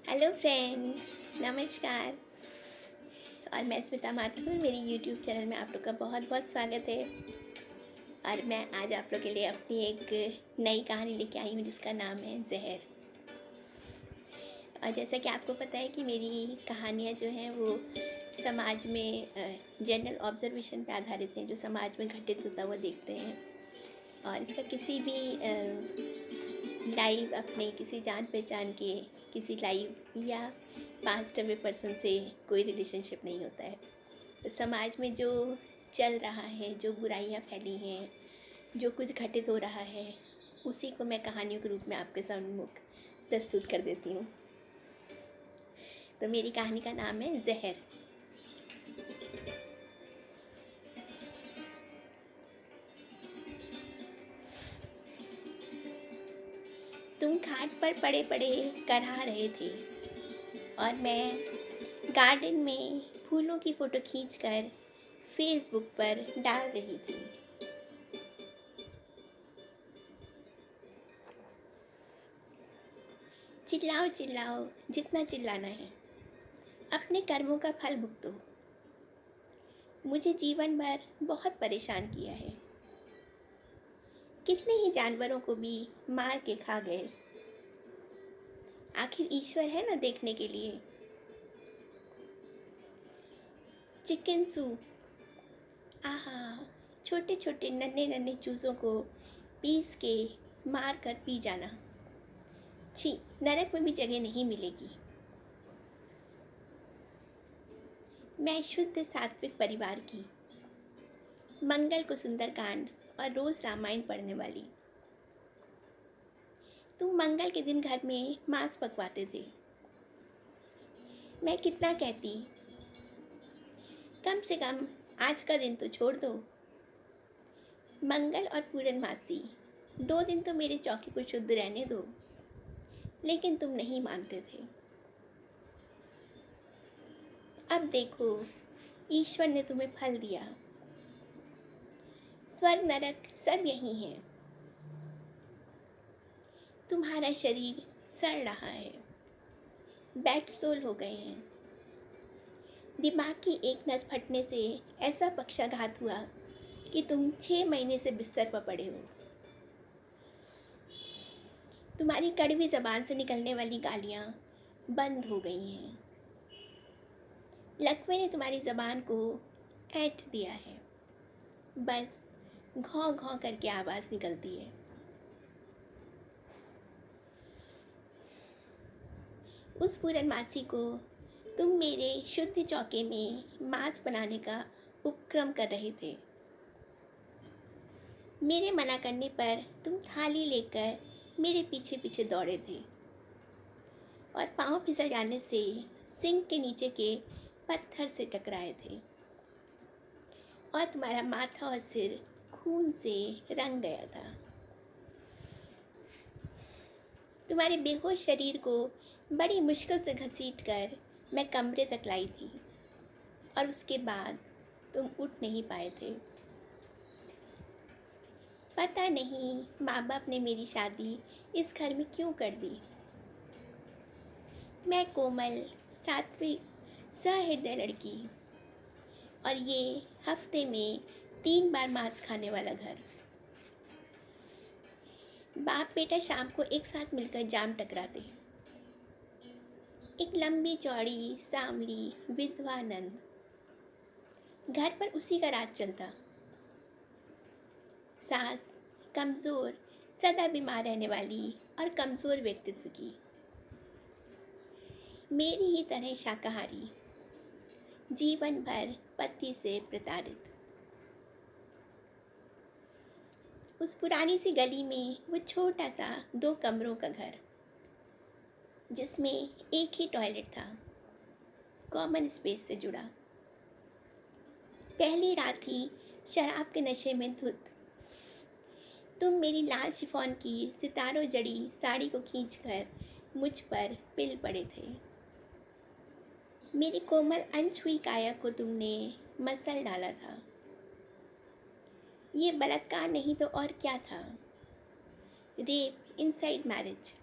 Hello friends, नमस्कार। और मैं स्मिता माथुर, मेरी यूट्यूब चैनल में आप लोग का बहुत बहुत स्वागत है। और मैं आज आप लोग के लिए अपनी एक नई कहानी लेके आई हूँ जिसका नाम है जहर। और जैसा कि आपको पता है कि मेरी कहानियाँ जो हैं वो समाज में जनरल ऑब्जर्वेशन पे आधारित हैं, जो समाज में घटित होता हुआ देखते हैं। और इसका किसी भी लाइव अपने किसी जान पहचान के किसी लाइव या पास्ट अवे पर्सन से कोई रिलेशनशिप नहीं होता है। तो समाज में जो चल रहा है, जो बुराइयां फैली हैं, जो कुछ घटित हो रहा है, उसी को मैं कहानियों के रूप में आपके सम्मुख प्रस्तुत कर देती हूँ। तो मेरी कहानी का नाम है जहर। तुम घाट पर पड़े पड़े करहा रहे थे और मैं गार्डन में फूलों की फ़ोटो खींचकर फेसबुक पर डाल रही थी। चिल्लाओ चिल्लाओ जितना चिल्लाना है, अपने कर्मों का फल भुगतो। मुझे जीवन भर बहुत परेशान किया है, कितने ही जानवरों को भी मार के खा गए। आखिर ईश्वर है ना देखने के लिए। चिकन सूप, आहा, छोटे छोटे नन्हे नन्हे चूज़ों को पीस के मार कर पी जाना। छी, नरक में भी जगह नहीं मिलेगी। मैं शुद्ध सात्विक परिवार की, मंगल को सुंदरकांड और रोज रामायण पढ़ने वाली। तुम मंगल के दिन घर में मांस पकवाते थे। मैं कितना कहती, कम से कम आज का दिन तो छोड़ दो। मंगल और पूर्णमासी 2 दिन तो मेरे चौकी को शुद्ध रहने दो। लेकिन तुम नहीं मानते थे। अब देखो, ईश्वर ने तुम्हें फल दिया। स्वर्ग नरक सब यही है। तुम्हारा शरीर सड़ रहा है, बैड सोल हो गए हैं। दिमाग की एक नस फटने से ऐसा पक्षाघात हुआ कि तुम 6 महीने से बिस्तर पर पड़े हो। तुम्हारी कड़वी जबान से निकलने वाली गालियाँ बंद हो गई हैं। लकवे ने तुम्हारी जबान को ऐंठ दिया है। बस घौ घौ करके आवाज़ निकलती है। उस पूर्णमासी को तुम मेरे शुद्ध चौके में मांस बनाने का उपक्रम कर रहे थे। मेरे मना करने पर तुम थाली लेकर मेरे पीछे पीछे दौड़े थे और पाँव फिसल जाने से सिंक के नीचे के पत्थर से टकराए थे और तुम्हारा माथा और सिर खून से रंग गया था। तुम्हारे बेहोश शरीर को बड़ी मुश्किल से घसीट कर मैं कमरे तक लाई थी और उसके बाद तुम उठ नहीं पाए थे। पता नहीं माँ बाप ने मेरी शादी इस घर में क्यों कर दी। मैं कोमल, सात्विक, सहृदय लड़की और ये हफ्ते में 3 बार मांस खाने वाला घर। बाप बेटा शाम को एक साथ मिलकर जाम टकराते। एक लंबी चौड़ी सांवली विधवा नंद। घर पर उसी का राज चलता। सास कमज़ोर, सदा बीमार रहने वाली और कमज़ोर व्यक्तित्व की। मेरी ही तरह शाकाहारी, जीवन भर पति से प्रताड़ित। उस पुरानी सी गली में वो छोटा सा 2 कमरों का घर, जिसमें एक ही टॉयलेट था, कॉमन स्पेस से जुड़ा। पहली रात ही शराब के नशे में धुत तुम मेरी लाल शिफॉन की सितारों जड़ी साड़ी को खींचकर मुझ पर पिल पड़े थे। मेरी कोमल अनछुई काया को तुमने मसल डाला था। ये बलात्कार नहीं तो और क्या था? Rape inside marriage.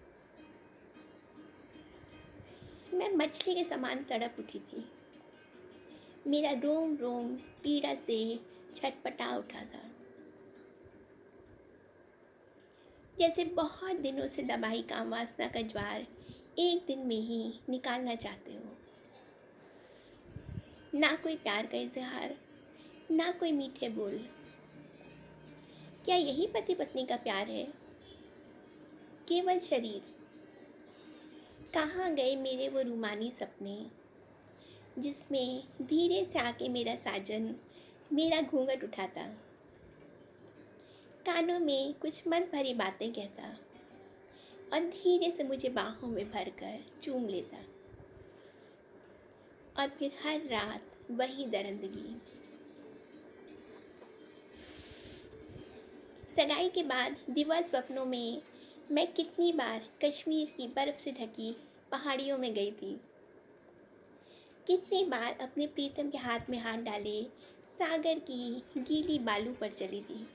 मैं मछली के समान तड़प उठी थी। मेरा रोम रोम पीड़ा से छटपटा उठा था, जैसे बहुत दिनों से दबाई काम वासना का ज्वार एक दिन में ही निकालना चाहते हो। ना कोई प्यार का इजहार, ना कोई मीठे बोल। क्या यही पति पत्नी का प्यार है? केवल शरीर। कहाँ गए मेरे वो रूमानी सपने, जिसमें धीरे से आके मेरा साजन मेरा घूंघट उठाता, कानों में कुछ मन भरी बातें कहता और धीरे से मुझे बाहों में भरकर चूम लेता। और फिर हर रात वही दरिंदगी। सगाई के बाद दिवस स्वप्नों में मैं कितनी बार कश्मीर की बर्फ से ढकी पहाड़ियों में गई थी। कितनी बार अपने प्रीतम के हाथ में हाथ डाले सागर की गीली बालू पर चली थी।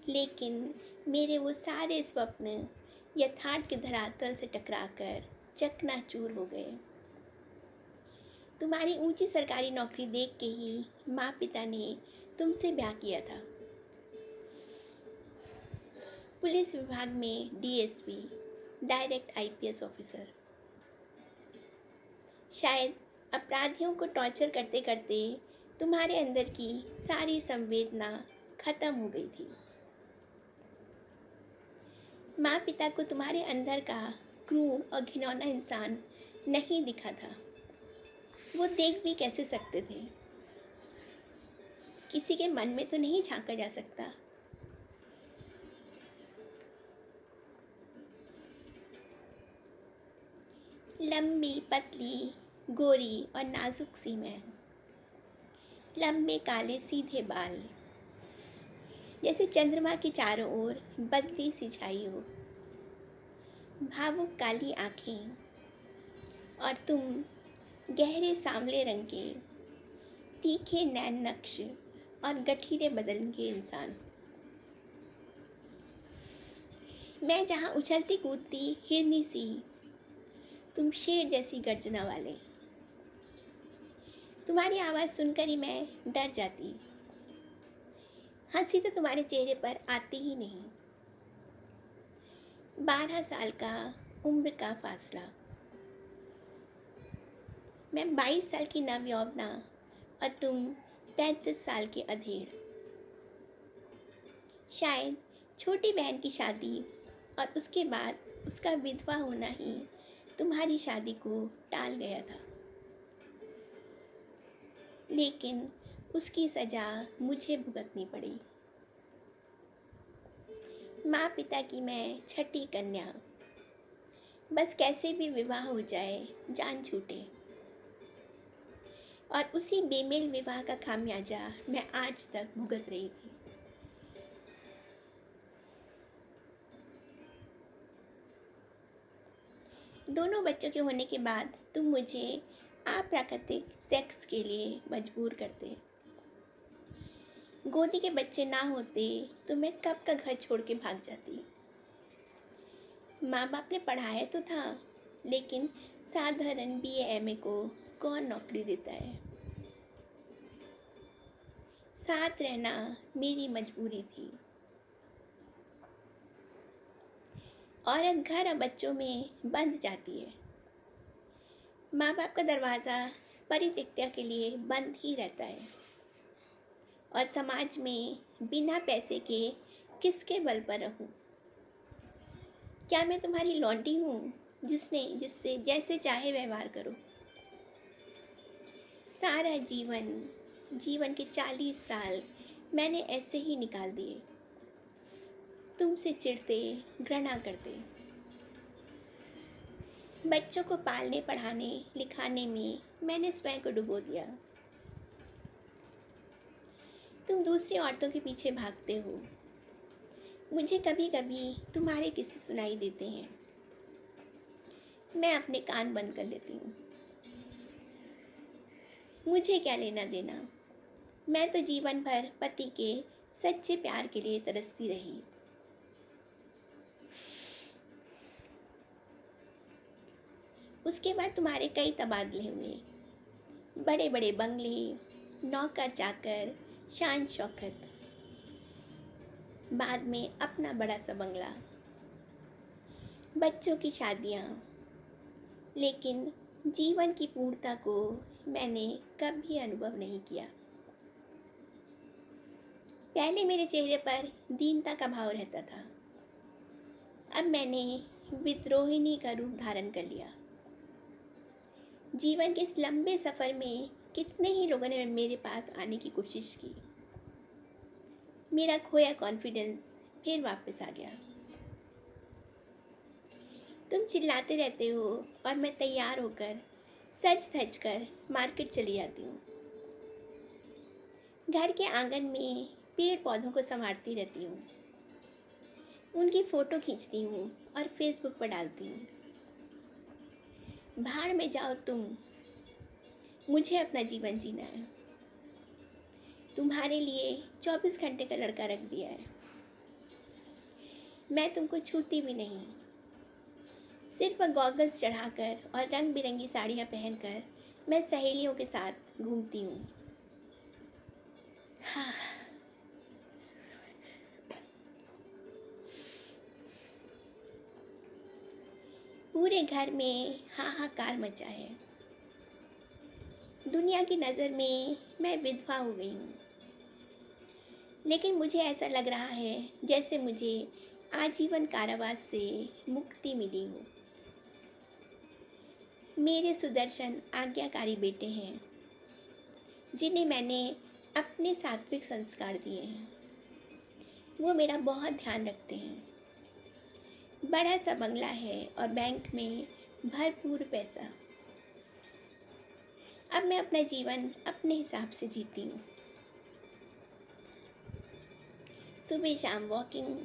लेकिन मेरे वो सारे स्वप्न यथार्थ के धरातल से टकराकर चकनाचूर हो गए। तुम्हारी ऊंची सरकारी नौकरी देख के ही माँ पिता ने तुमसे ब्याह किया था। पुलिस विभाग में डीएसपी, डायरेक्ट आईपीएस ऑफिसर। शायद अपराधियों को टॉर्चर करते करते तुम्हारे अंदर की सारी संवेदना खत्म हो गई थी। माँ पिता को तुम्हारे अंदर का क्रूर और घिनौना इंसान नहीं दिखा था। वो देख भी कैसे सकते थे? किसी के मन में तो नहीं झांका जा सकता। लंबी पतली गोरी और नाजुक सी मैं, लंबे काले सीधे बाल, जैसे चंद्रमा की चारों ओर बदली सी छाई हो, भावुक काली आँखें और तुम गहरे सांवले रंग के, तीखे नैन नक्श और गठीले बदन के इंसान। मैं जहाँ उछलती कूदती हिरनी सी, तुम शेर जैसी गर्जना वाले। तुम्हारी आवाज़ सुनकर ही मैं डर जाती। हंसी तो तुम्हारे चेहरे पर आती ही नहीं। 12 साल का उम्र का फासला। मैं 22 साल की नवयौवना और तुम 35 साल के अधेड़। शायद छोटी बहन की शादी और उसके बाद उसका विधवा होना ही तुम्हारी शादी को टाल गया था। लेकिन उसकी सज़ा मुझे भुगतनी पड़ी। माँ पिता की मैं छठी कन्या, बस कैसे भी विवाह हो जाए, जान छूटे। और उसी बेमेल विवाह का खामियाजा मैं आज तक भुगत रही थी। दोनों बच्चों के होने के बाद तुम मुझे अप्राकृतिक सेक्स के लिए मजबूर करते। गोदी के बच्चे ना होते तो मैं कब का घर छोड़ के भाग जाती। माँ बाप ने पढ़ाया तो था, लेकिन साधारण बीए एमए को कौन नौकरी देता है। साथ रहना मेरी मजबूरी थी। औरत घर और बच्चों में बंध जाती है। माँ बाप का दरवाज़ा परित्यक्ता के लिए बंद ही रहता है। और समाज में बिना पैसे के किसके बल पर रहूं? क्या मैं तुम्हारी लौंडी हूँ जिससे जैसे चाहे व्यवहार करो? सारा जीवन के 40 साल मैंने ऐसे ही निकाल दिए, तुमसे चिढ़ते, घृणा करते। बच्चों को पालने पढ़ाने लिखाने में मैंने स्वयं को डुबो दिया। तुम दूसरी औरतों के पीछे भागते हो। मुझे कभी कभी तुम्हारे किस्से सुनाई देते हैं। मैं अपने कान बंद कर लेती हूँ। मुझे क्या लेना देना? मैं तो जीवन भर पति के सच्चे प्यार के लिए तरसती रही। उसके बाद तुम्हारे कई तबादले हुए, बड़े बड़े बंगले, नौकर चाकर, शान शौकत, बाद में अपना बड़ा सा बंगला, बच्चों की शादियाँ। लेकिन जीवन की पूर्णता को मैंने कभी अनुभव नहीं किया। पहले मेरे चेहरे पर दीनता का भाव रहता था, अब मैंने विद्रोहिणी का रूप धारण कर लिया। जीवन के इस लंबे सफ़र में कितने ही लोगों ने मेरे पास आने की कोशिश की। मेरा खोया कॉन्फिडेंस फिर वापस आ गया। तुम चिल्लाते रहते हो और मैं तैयार होकर सज धज कर मार्केट चली जाती हूँ। घर के आंगन में पेड़ पौधों को संवारती रहती हूँ, उनकी फ़ोटो खींचती हूँ और फेसबुक पर डालती हूँ। भाड़ में जाओ तुम, मुझे अपना जीवन जीना है। तुम्हारे लिए 24 घंटे का लड़का रख दिया है। मैं तुमको छूती भी नहीं। सिर पर गॉगल्स चढ़ाकर और रंग बिरंगी साड़ियाँ पहनकर मैं सहेलियों के साथ घूमती हूँ। हाँ, पूरे घर में हाहाकार मचा है। दुनिया की नज़र में मैं विधवा हो गई हूँ, लेकिन मुझे ऐसा लग रहा है जैसे मुझे आजीवन कारावास से मुक्ति मिली हो। मेरे सुदर्शन आज्ञाकारी बेटे हैं, जिन्हें मैंने अपने सात्विक संस्कार दिए हैं। वो मेरा बहुत ध्यान रखते हैं। बड़ा सा बंगला है और बैंक में भरपूर पैसा। अब मैं अपना जीवन अपने हिसाब से जीती हूँ। सुबह शाम वॉकिंग,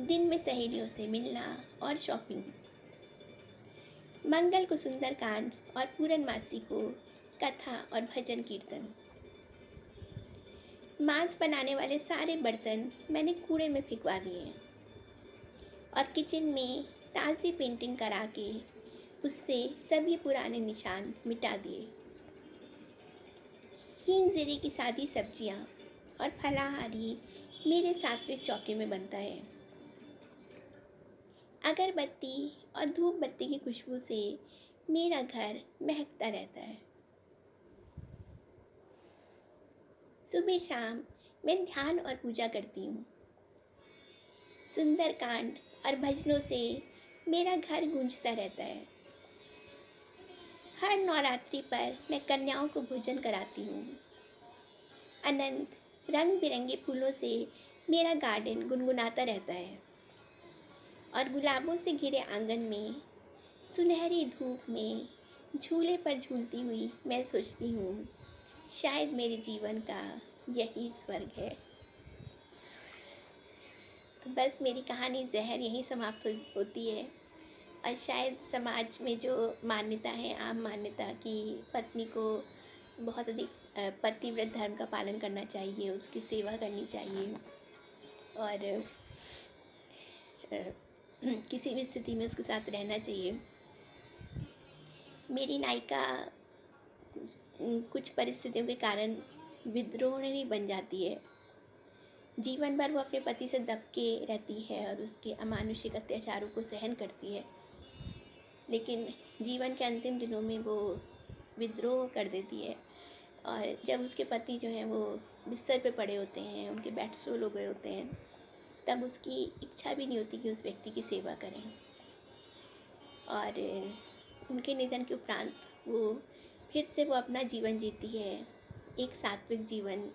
दिन में सहेलियों से मिलना और शॉपिंग, मंगल को सुंदरकांड और पूरनमासी को कथा और भजन कीर्तन। मांस बनाने वाले सारे बर्तन मैंने कूड़े में फेंकवा दिए हैं और किचन में ताज़ी पेंटिंग करा के उससे सभी पुराने निशान मिटा दिए। हींग जीरे की सादी सब्जियां और फलाहारी मेरे सात्विक चौके में बनता है। अगरबत्ती और धूप बत्ती की खुशबू से मेरा घर महकता रहता है। सुबह शाम मैं ध्यान और पूजा करती हूँ। सुंदरकांड और भजनों से मेरा घर गूंजता रहता है। हर नवरात्रि पर मैं कन्याओं को भोजन कराती हूँ। अनंत रंग बिरंगे फूलों से मेरा गार्डन गुनगुनाता रहता है और गुलाबों से घिरे आंगन में सुनहरी धूप में झूले पर झूलती हुई मैं सोचती हूँ, शायद मेरे जीवन का यही स्वर्ग है। तो बस मेरी कहानी ज़हर यहीं समाप्त होती है। और शायद समाज में जो मान्यता है, आम मान्यता कि पत्नी को बहुत अधिक पतिव्रत धर्म का पालन करना चाहिए, उसकी सेवा करनी चाहिए और किसी भी स्थिति में उसके साथ रहना चाहिए। मेरी नायिका कुछ परिस्थितियों के कारण विद्रोहिणी बन जाती है। जीवन भर वो अपने पति से दबके रहती है और उसके अमानुषिक अत्याचारों को सहन करती है, लेकिन जीवन के अंतिम दिनों में वो विद्रोह कर देती है। और जब उसके पति जो हैं वो बिस्तर पे पड़े होते हैं, उनके बेड सोल हो गए होते हैं, तब उसकी इच्छा भी नहीं होती कि उस व्यक्ति की सेवा करें। और उनके निधन के उपरांत वो फिर से वो अपना जीवन जीती है, एक सात्विक जीवन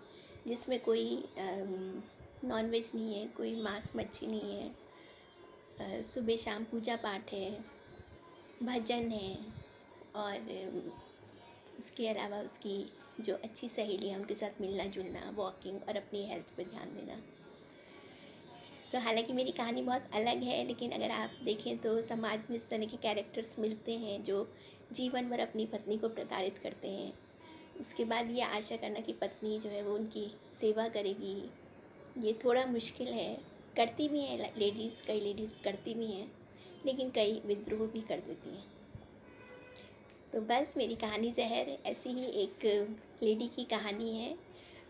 जिसमें कोई नॉनवेज नहीं है, कोई मांस मच्छी नहीं है। सुबह शाम पूजा पाठ है, भजन है और उसके अलावा उसकी जो अच्छी सहेली है उनके साथ मिलना जुलना, वॉकिंग और अपनी हेल्थ पे ध्यान देना। तो हालांकि मेरी कहानी बहुत अलग है, लेकिन अगर आप देखें तो समाज में इस तरह के कैरेक्टर्स मिलते हैं जो जीवन भर अपनी पत्नी को प्रताड़ित करते हैं। उसके बाद ये आशा करना कि पत्नी जो है वो उनकी सेवा करेगी, ये थोड़ा मुश्किल है। करती भी हैं लेडीज़, कई लेडीज़ करती भी हैं, लेकिन कई विद्रोह भी कर देती हैं। तो बस मेरी कहानी ज़हर ऐसी ही एक लेडी की कहानी है।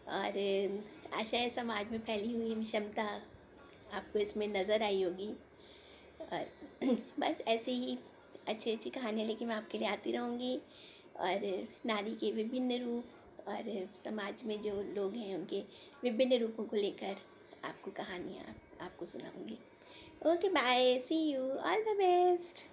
और आशा है समाज में फैली हुई विषमता आपको इसमें नज़र आई होगी। और बस ऐसे ही अच्छी अच्छी कहानियाँ लेके मैं आपके लिए आती रहूँगी। और नारी के विभिन्न रूप और समाज में जो लोग हैं उनके विभिन्न रूपों को लेकर आपको कहानियाँ आपको सुनाऊँगी। Okay, bye, see you, all the best.